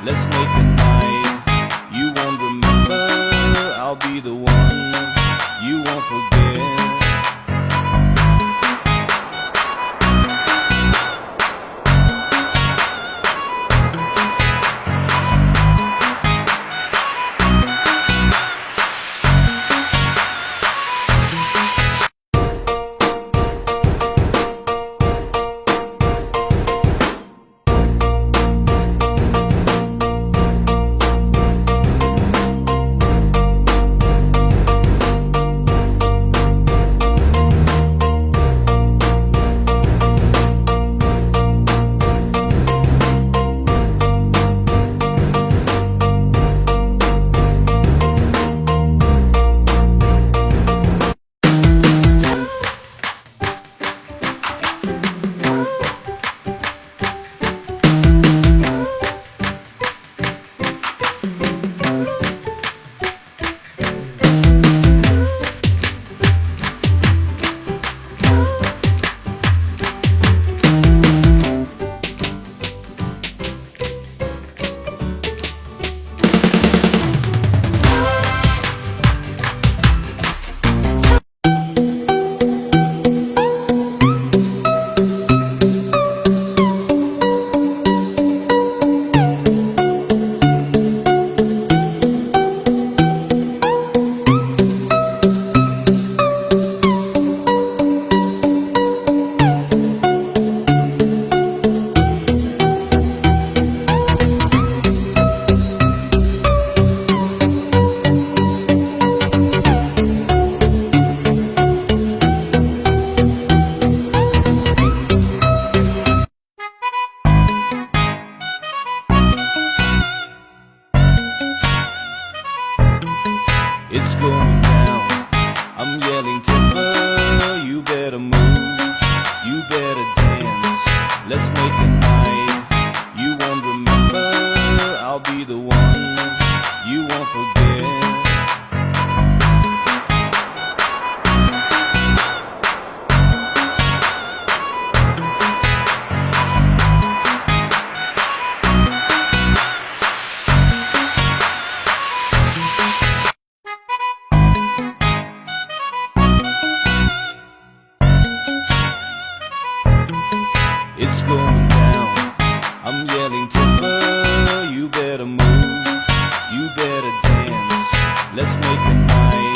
Let's make a night you won't remember. I'll be the one you won't forget. It's going down, I'm yelling timber. You better move, you better dance. Let's make a night you won't remember. I'll be the one you won't forget. It's going down, I'm yelling timber. You better move, you better dance. Let's make a night